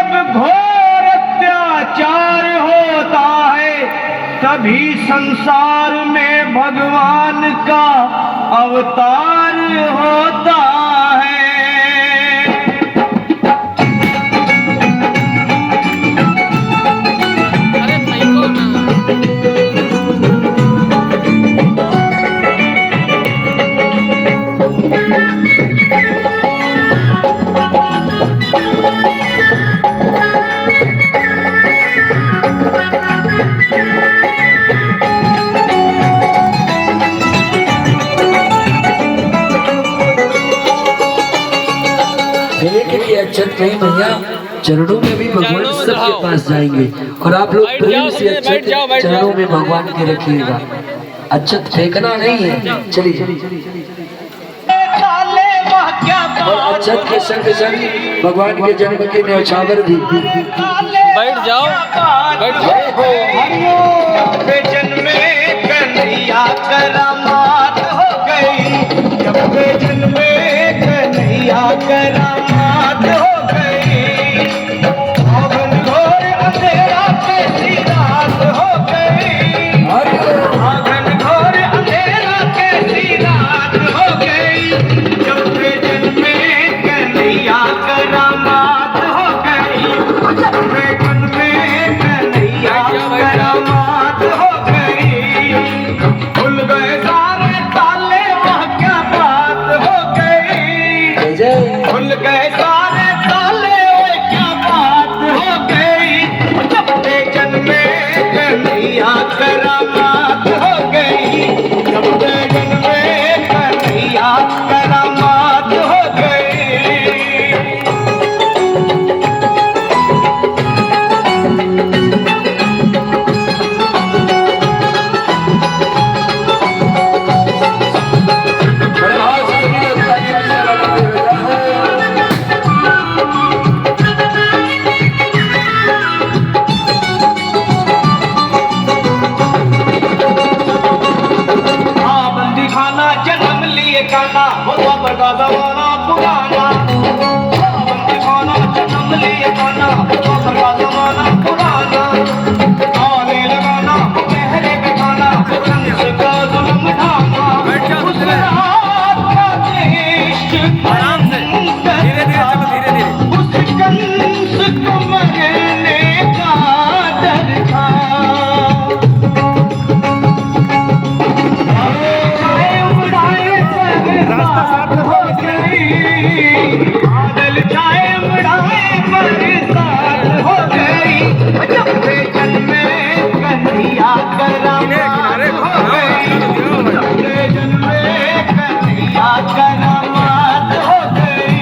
जब घोर अत्याचार होता है तभी संसार में भगवान का अवतार होता है। अक्षत नहीं भैया, चरणों में भी भगवान सबके पास जाएंगे और आप लोग प्रेम से अक्षत चरणों में भगवान के रखिएगा। अक्षत फेंकना नहीं है, चलिए। और अक्षत के संग संग भगवान के जन्म के न्यौछावर भी। बैठ जाओ, बैठ जाओ। जन्मे कन्हैया करामात हो गई, जब जन्मे कन्हैया करामात हो गई, आंगन घोर अंधेरा कैसी रात हो गई, आंगन घोर अंधेरा कैसी रात हो गई, जब जन्मे कन्हैया करामात हो गई, जब जन्मे कन्हैया करामात हो गई, खुल गए सारे ताले, वह क्या बात हो गई, खुल गए सारे ताले, वह क्या बात हो गई, जब जन्मे कन्हैया करामात हो गई, जब जन्मे कन्हैया करामात हो गई। जन्म लिए काना वो बड़ा जमाना पुराना, बंदी खाना जन्म लिए काना वो बड़ा जमाना पुराना, आने लगाना पहरे पे खाना कंस का जुल्म ढाना, उस रात का देश आराम से, धीरे धीरे चलो, धीरे धीरे। उस कंस को मरने का डर था, बादल छाए उड़ाए बरसात हो गई, जब जन्मे कन्हैया करामात हो गई, जब जन्मे कन्हैया करामात हो गई।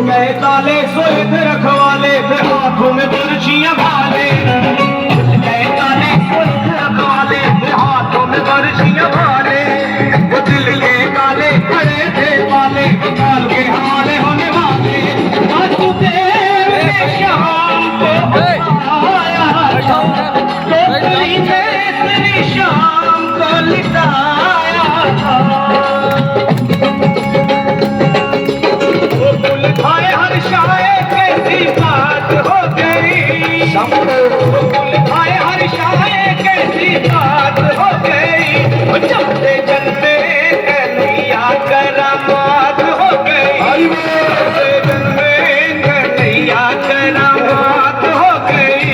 गए ताले सोए थे रखवाले, फिर हाथों में बर्छियां भाले, गए ताले सोए थे रखवाले, फिर हाथों में बर्छियां भाले, वो दिल के काले खड़े थे पाले, काल के हवाले होने वाले, वासुदेव ने शाम को आया था, टोकरी में श्री शाम को लिटाया था, खाए हर शाये कैसी बात हो गई, खाए हर शाये कैसी बात हो गई, जब जन्मे कन्हैया करामात हो गई, जन्मे कन्हैया करामात हो गई।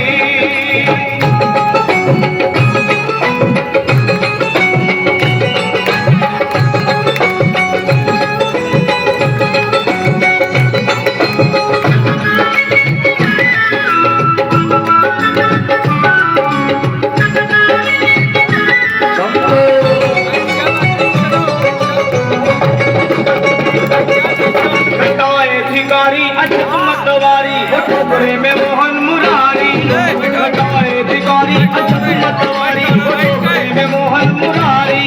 भिखारी अजब मतवारी, ठोकरे में मोहन मुरारी, भिखारी अजब मतवारी, ठोकरे में मोहन मुरारी,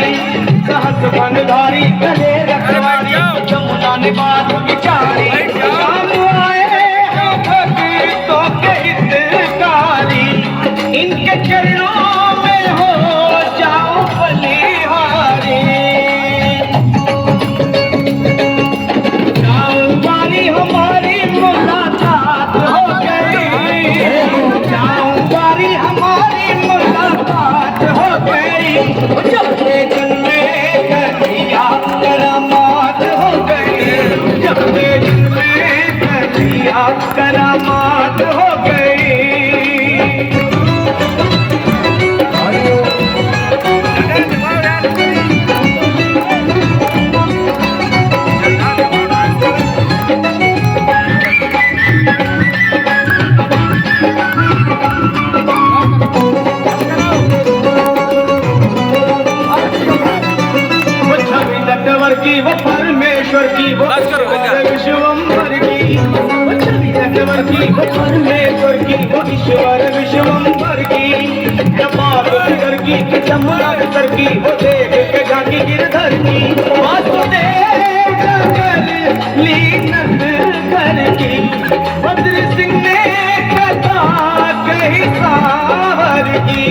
सहस बन धारी गले रखवाली जमुना ने बात बिचारी शाम आए भक्तों के हितकारी इनके चरणों में हो जाओ बलिहारी जाऊं बारी हमारी मुलाकात हो गई जाऊं बारी हमारी मुलाकात हो गई जब से जन्मे कन्हैया करामात हो गई जब से जन्मे कन्हैया करामात हो गई की वो परमेश्वर की वो विश्वम्भर की वो छवि नटवर की वो परमेश्वर की वो ईश्वर विश्वम्भर की जब कर की जमुना कर की वो देख के झांकी गिरधर की वासुदेव जगल लीनत कर की भद्र सिंह ने कथा कही सावर की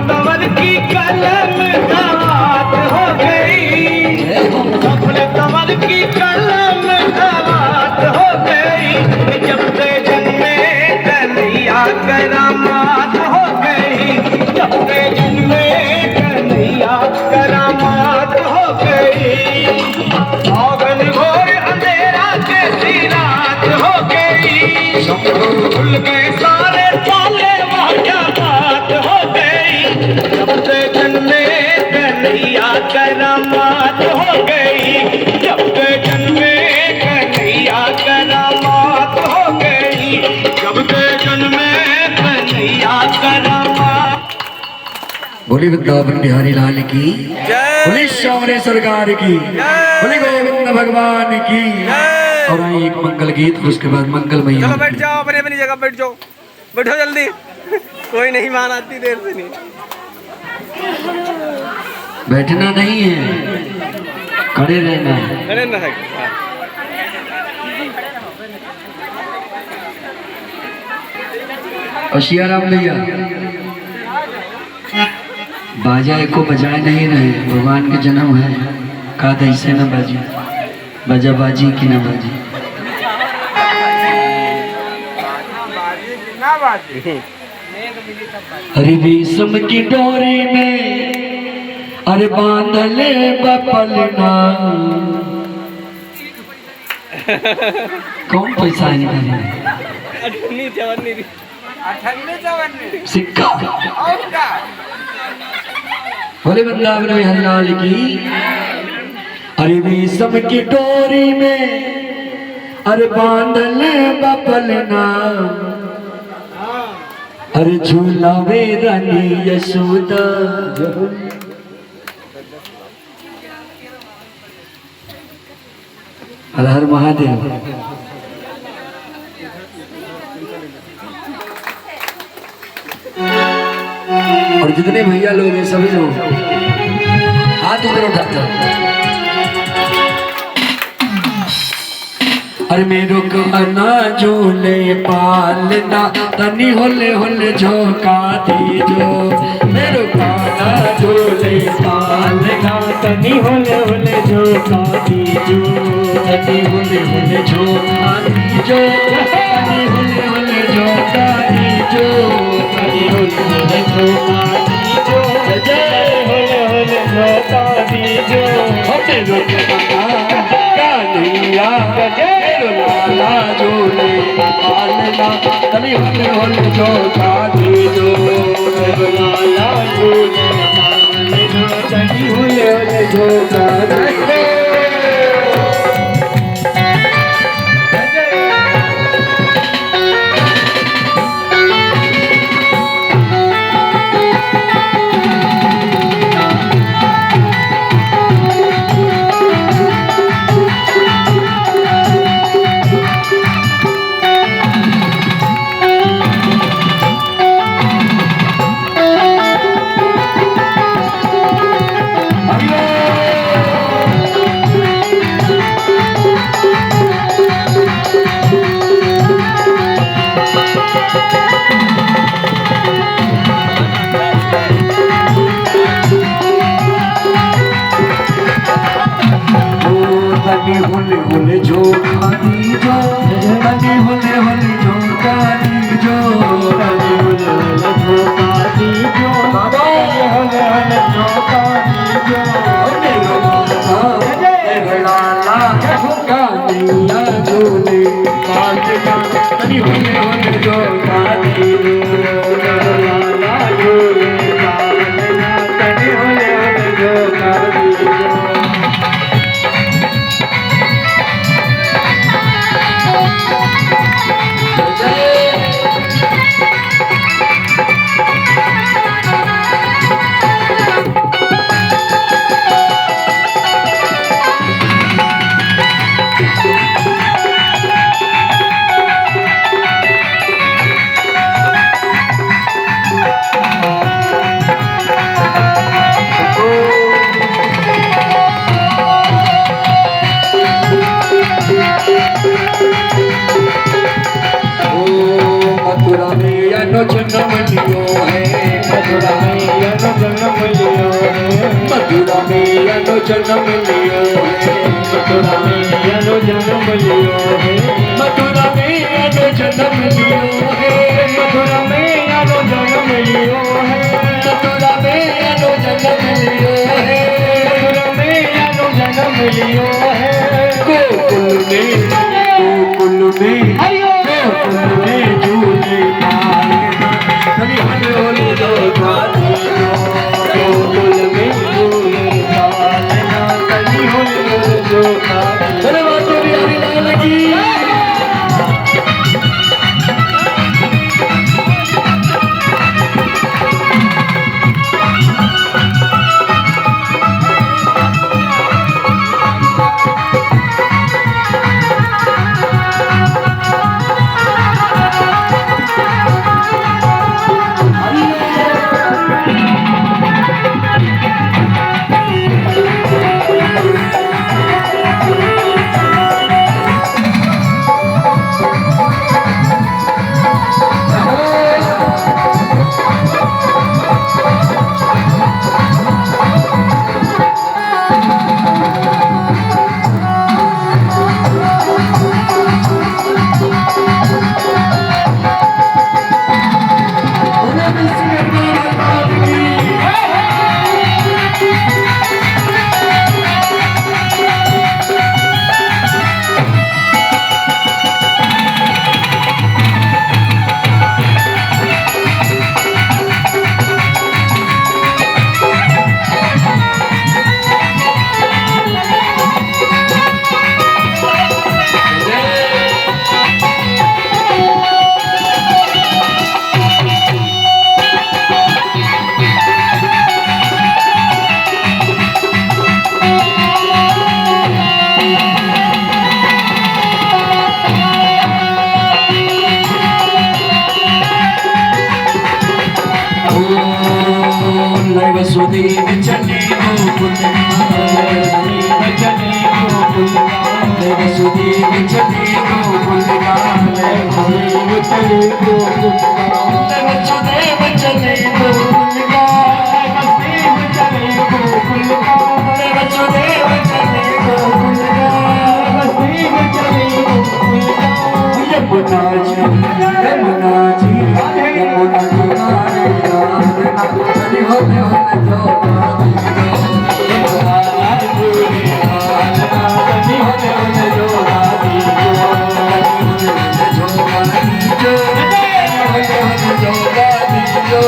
कंवर की कलम दावत हो गई सफल कंवर की कलम दावत हो गई जब से जन्मे कन्हैया करामात हो गई जब से जन्मे कन्हैया करामात हो गई आंगन घोर अंधेरा कैसी रात हो गई खुल गए सारे ताले वहाँ क्या बात हो गई जब से जन्मे कन्हैया करामात हो गई जब से जन्मे कन्हैया करामात हो गई जब से जन्मे कन्हैया करामात। बोली वृंदावन बिहारी लाल की बोली श्यामरे सरकार की बोली गोविंद भगवान की और आइए एक मंगल गीत उसके बाद मंगल मैया चलो बैठ जाओ अपनी अपनी जगह बैठ जाओ बैठो जल्दी कोई नहीं मान आती देर से नहीं बैठना नहीं है खड़े रहना है अरे ना और सियाराम भैया बाजा को बजाए नहीं रहे भगवान के जन्म है कहा था इससे न बाजी बजा बाजी की न बाजी हरि बीसम की डोरी में अरे बांधले बपलना कौन पैसा निकाले सिक्का बोले वृंदावन में हरिलाल की अरे बीसम की डोरी में अरे बांधले बपलना अरे झूला वे रानी यशोदा हर हर महादेव। और जितने भैया लोग हैं सभी लोग हाथ ऊपर उठाते अरे मेरो को अना झूले पालना तनी होले होले झोंका दीजो मेरो को अना झूले पालना तनी होले होले झोंका दीजो तनी होले होले झोंका दीजो तनी होले होले झोंका दीजो तनी होले होले झोंका दीजो जय होले होले झोंका दीजो मेरो कान्हैया लाला झूले पालना तनी होले होले झोंका दीजो लाला झूले पालना तनी होले होले झोंका दीजो। तनी होले होले झोंका दीजो, तनी होले होले झोंका दीजो, तनी होले होले झोंका दीजो, तनी होले होले झोंका दीजो। लाला झोंका दिया झूले पालना, तनी होले होले झोंका दीजो, लाला झूले पालना, तनी होले होले झोंका दीजो। मथुरा में अनो जन्म लियो है, मथुरा में अनो जन्म लियो है, मथुरा में अनो जन्म लियो है, मथुरा में अनो जन्म लियो है, मथुरा में अनो जन्म लियो है, मथुरा में अनो जन्म लियो है, मथुरा में अनो जन्म लियो है, मथुरा में अनो जन्म लियो है। गोकुल में गोकुल में झूले पालना, तनी होले होले झोंका दीजो, गोकुल में झूले पालना, तनी होले होले झोंका दीजो। अरे बात तो बिहारी लाल की। वसुदेव चले गोकुल चले गोकुल, वसुदेव चले गोकुल, वसुदेव चले गोकुल, वसुदेव चले गोकुल, वसुदेव चले गोकुल, वसुदेव चले गोकुल, वसुदेव चले गोकुल। यमुना जी यमुना जी यमुना तुम्हारे याद ना, तनी होले होले झोंका दीजो, लाला झूले पालना, तनी होले होले झोंका दीजो, तनी होले होले झोंका दीजो, होले होले झोंका दीजो,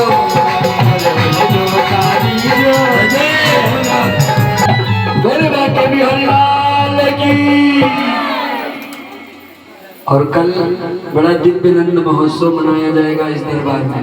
होले होले झोंका दीजो। बोले बाटे बिहारी लाल की। और कल बड़ा दिव्य नंद महोत्सव मनाया जाएगा इस दरबार में।